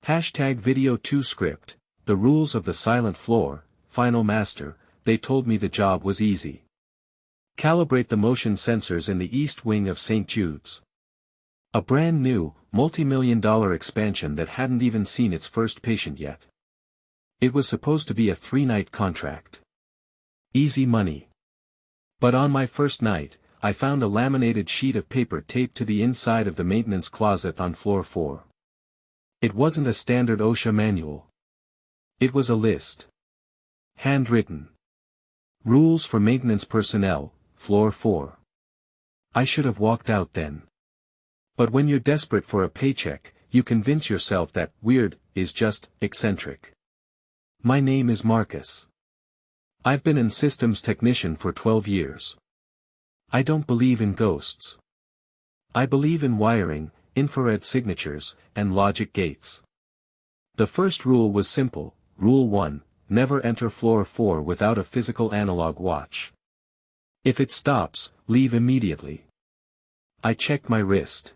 Hashtag video 2 script, the rules of the silent floor, final master, they told me the job was easy. Calibrate the motion sensors in the east wing of St. Jude's. A brand new, multi-million-dollar expansion that hadn't even seen its first patient yet. It was supposed to be a 3-night contract. Easy money. But on my first night, I found a laminated sheet of paper taped to the inside of the maintenance closet on floor 4. It wasn't a standard OSHA manual. It was a list. Handwritten. Rules for maintenance personnel, floor 4. I should have walked out then. But when you're desperate for a paycheck, you convince yourself that weird is just eccentric. My name is Marcus. I've been an systems technician for 12 years. I don't believe in ghosts. I believe in wiring, infrared signatures, and logic gates. The first rule was simple. Rule 1, never enter floor 4 without a physical analog watch. If it stops, leave immediately. I checked my wrist.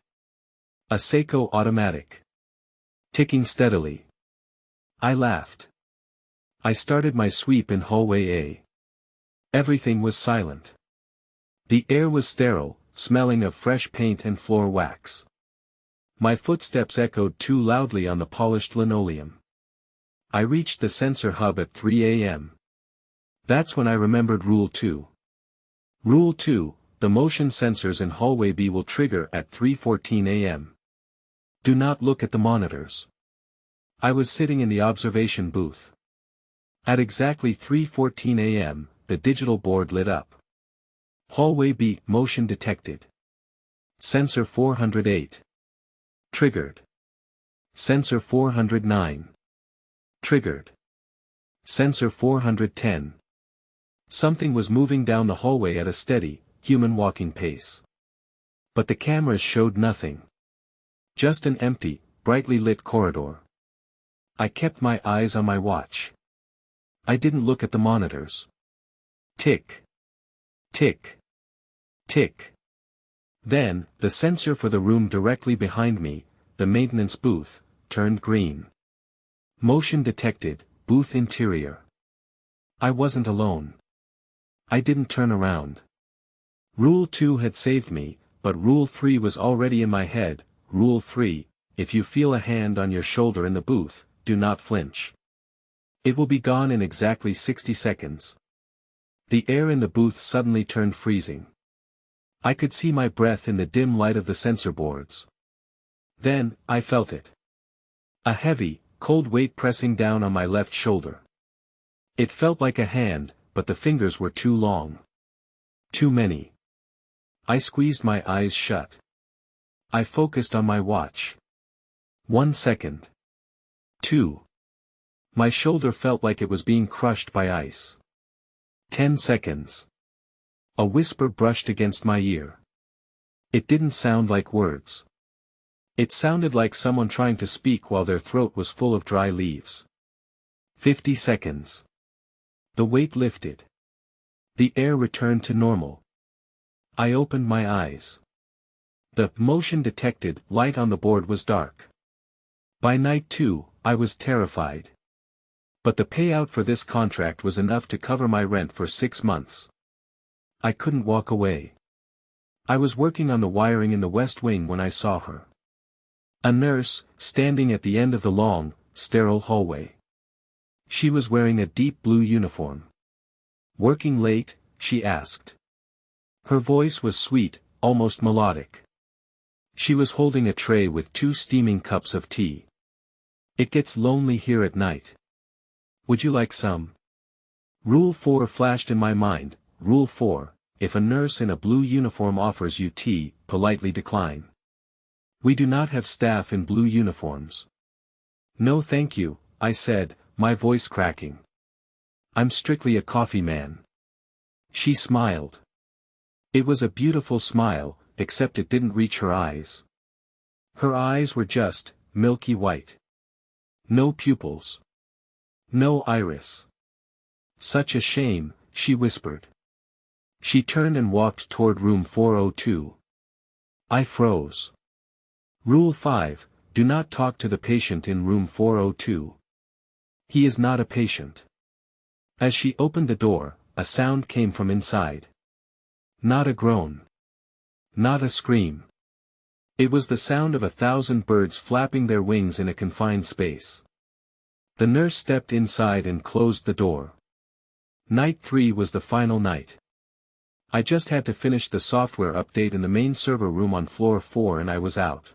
A Seiko automatic. Ticking steadily. I laughed. I started my sweep in hallway A. Everything was silent. The air was sterile, smelling of fresh paint and floor wax. My footsteps echoed too loudly on the polished linoleum. I reached the sensor hub at 3 a.m. That's when I remembered Rule 2. Rule 2, the motion sensors in hallway B will trigger at 3:14 a.m. Do not look at the monitors. I was sitting in the observation booth. At exactly 3:14 a.m., the digital board lit up. Hallway B, motion detected. Sensor 408. Triggered. Sensor 409. Triggered. Sensor 410. Something was moving down the hallway at a steady, human walking pace. But the cameras showed nothing. Just an empty, brightly lit corridor. I kept my eyes on my watch. I didn't look at the monitors. Tick. Tick. Tick. Then, the sensor for the room directly behind me, the maintenance booth, turned green. Motion detected, booth interior. I wasn't alone. I didn't turn around. Rule 2 had saved me, but Rule 3 was already in my head. Rule 3, if you feel a hand on your shoulder in the booth, do not flinch. It will be gone in exactly 60 seconds. The air in the booth suddenly turned freezing. I could see my breath in the dim light of the sensor boards. Then, I felt it. A heavy, cold weight pressing down on my left shoulder. It felt like a hand, but the fingers were too long. Too many. I squeezed my eyes shut. I focused on my watch. 1 second. 2. My shoulder felt like it was being crushed by ice. 10 seconds. A whisper brushed against my ear. It didn't sound like words. It sounded like someone trying to speak while their throat was full of dry leaves. 50 seconds. The weight lifted. The air returned to normal. I opened my eyes. The motion detected light on the board was dark. By night 2, I was terrified. But the payout for this contract was enough to cover my rent for 6 months. I couldn't walk away. I was working on the wiring in the West Wing when I saw her. A nurse, standing at the end of the long, sterile hallway. She was wearing a deep blue uniform. Working late? She asked. Her voice was sweet, almost melodic. She was holding a tray with 2 steaming cups of tea. It gets lonely here at night. Would you like some? Rule 4 flashed in my mind. Rule 4, if a nurse in a blue uniform offers you tea, politely decline. We do not have staff in blue uniforms. No thank you, I said, my voice cracking. I'm strictly a coffee man. She smiled. It was a beautiful smile, except it didn't reach her eyes. Her eyes were just, milky white. No pupils. No iris. Such a shame, she whispered. She turned and walked toward room 402. I froze. Rule 5, do not talk to the patient in room 402. He is not a patient. As she opened the door, a sound came from inside. Not a groan. Not a scream. It was the sound of 1,000 birds flapping their wings in a confined space. The nurse stepped inside and closed the door. Night 3 was the final night. I just had to finish the software update in the main server room on floor 4 and I was out.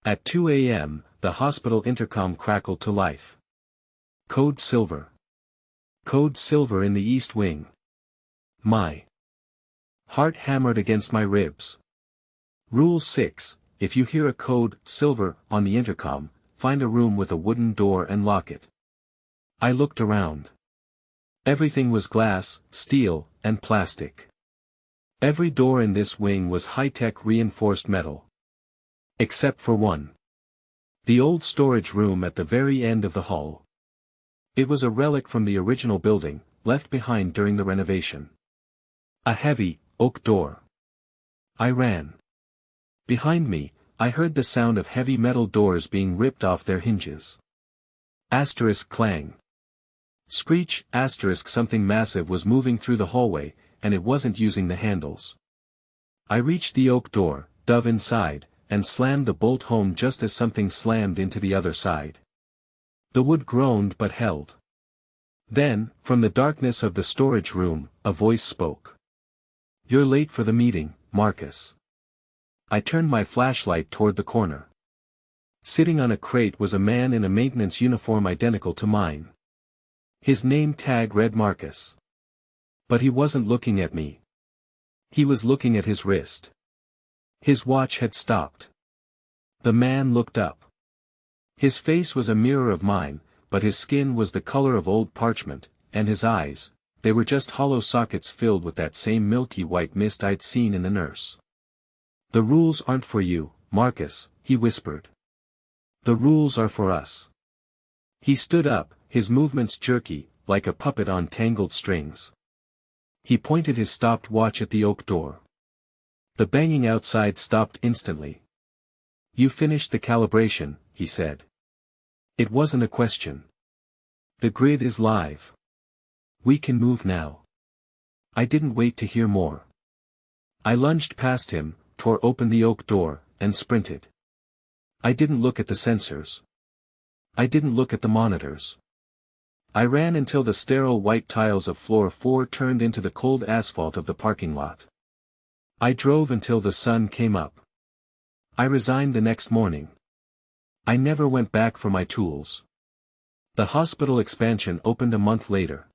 At 2 a.m., the hospital intercom crackled to life. Code Silver. Code Silver in the East Wing. My heart hammered against my ribs. Rule 6, if you hear a code, Silver, on the intercom, find a room with a wooden door and lock it. I looked around. Everything was glass, steel, and plastic. Every door in this wing was high-tech reinforced metal. Except for one. The old storage room at the very end of the hall. It was a relic from the original building, left behind during the renovation. A heavy, oak door. I ran. Behind me, I heard the sound of heavy metal doors being ripped off their hinges. Asterisk clang. Screech, asterisk something massive was moving through the hallway, and it wasn't using the handles. I reached the oak door, dove inside, and slammed the bolt home just as something slammed into the other side. The wood groaned but held. Then, from the darkness of the storage room, a voice spoke. "You're late for the meeting, Marcus." I turned my flashlight toward the corner. Sitting on a crate was a man in a maintenance uniform identical to mine. His name tag read Marcus. But he wasn't looking at me. He was looking at his wrist. His watch had stopped. The man looked up. His face was a mirror of mine, but his skin was the color of old parchment, and his eyes, they were just hollow sockets filled with that same milky white mist I'd seen in the nurse. "The rules aren't for you, Marcus," he whispered. "The rules are for us." He stood up, his movements jerky, like a puppet on tangled strings. He pointed his stopped watch at the oak door. The banging outside stopped instantly. "You finished the calibration," he said. It wasn't a question. "The grid is live. We can move now." I didn't wait to hear more. I lunged past him, tore open the oak door, and sprinted. I didn't look at the sensors. I didn't look at the monitors. I ran until the sterile white tiles of floor 4 turned into the cold asphalt of the parking lot. I drove until the sun came up. I resigned the next morning. I never went back for my tools. The hospital expansion opened a month later.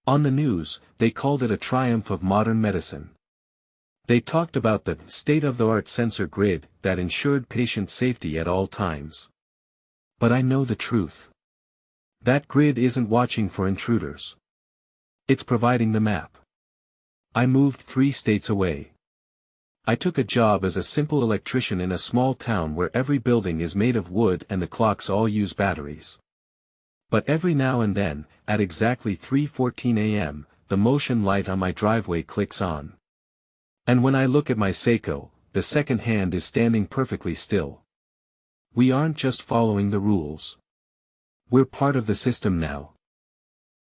On the news, they called it a triumph of modern medicine. They talked about the state-of-the-art sensor grid that ensured patient safety at all times. But I know the truth. That grid isn't watching for intruders. It's providing the map. I moved 3 states away. I took a job as a simple electrician in a small town where every building is made of wood and the clocks all use batteries. But every now and then, at exactly 3:14 a.m., the motion light on my driveway clicks on. And when I look at my Seiko, the second hand is standing perfectly still. We aren't just following the rules. We're part of the system now.